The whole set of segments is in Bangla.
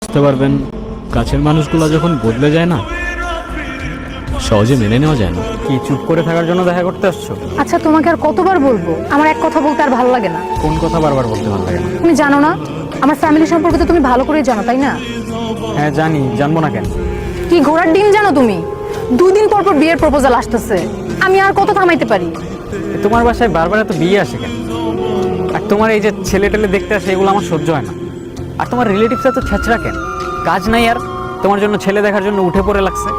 বুঝতে পারবেন কাছের মানুষগুলো যখন বদলে যায় না সহজে মেনে নেওয়া যায় না। কি চুপ করে থাকার জন্য দেখা করতে আসছো? আচ্ছা তোমাকে আর কতবার বলবো, আমার এক কথা বলতে আর ভালো লাগে না। কোন কথা বারবার বলতে ভালো লাগে না? তুমি জানো না আমার ফ্যামিলি সম্পর্কে তো তুমি ভালো করেই জানো, তাই না? হ্যাঁ জানি, জানবো না কেন? কি ঘোড়ার ডিম জানো তুমি? 2 দিন পর পর বিয়ের প্রপোজাল আসতেছে, আমি আর কত থামাইতে পারি? তোমার বাসায় বারবার এত বিয়ে আসে কেন? আর তোমার এই যে ছেলে টেলে দেখতে আসে এগুলো আমার সহ্য হয় না। আর তোমার রিলেটিভস এত ছেঁচড়া কেন? কাজ নাই আর তোমার জন্য ছেলে দেখার জন্য উঠে পড়ে লাগছে?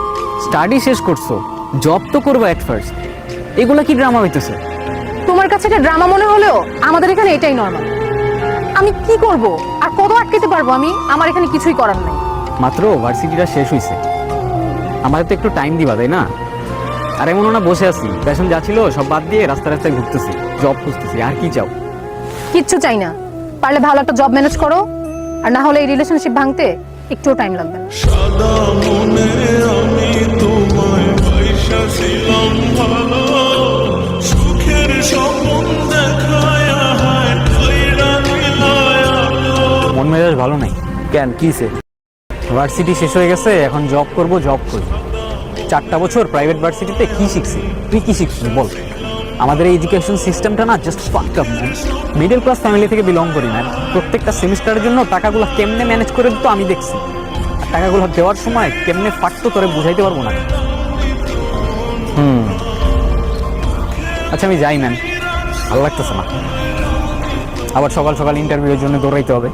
স্টাডি শেষ করছো, জব তো করবো এট ফার্স্ট, এগুলো কি ড্রামা হইতেছে? তোমার কাছে এটা ড্রামা মনে হলেও আমাদের এখানে এটাই নরমাল। আমি কি করব আর কত আটকাতে পারবো আমি? আমার এখানে কিছুই করার নাই। মাত্র ভার্সিটিটা শেষ হয়েছে, আমাদের তো একটু টাইম দিবা তাই না? আর এমন না বসে আছি, প্যাশন যা ছিল সব বাদ দিয়ে রাস্তায় রাস্তায় ঘুরতেছি, জব খুঁজতেছি, আর কি চাও? কিচ্ছু চাই না, পারলে ভালো একটা জব ম্যানেজ করো, আর না হলে এই রিলেশনশিপ ভাঙতে একটুও টাইম লাগবে না। সাদা মনে আমি তোমায় পয়সা ছিলাম ভালো, সুখের স্বপ্ন দেখায় হায় কইরা দিলায় আলো। মন মেজাজ ভালো নাই কেন কিসে? ভার্সিটি শেষ হয়ে গেছে, এখন জব করব, জব করি। 4টা বছর প্রাইভেট ভার্সিটিতে কি শিখছি? তুই কি শিখছিস বল? আমাদের এই এডুকেশন সিস্টেমটা না just fucked up man. Middle class family থেকে বিলং করি ম্যান। প্রত্যেকটা সেমিস্টারের জন্য টাকাগুলো কেমনে ম্যানেজ করে দিত আমি দেখছি, আর টাকাগুলো দেওয়ার সময় কেমনে ফাটতো তোরে বুঝাইতে পারবো না। আচ্ছা আমি যাই ম্যান, ভালো লাগতেছে না, আবার সকাল সকাল ইন্টারভিউয়ের জন্য দৌড়াইতে হবে।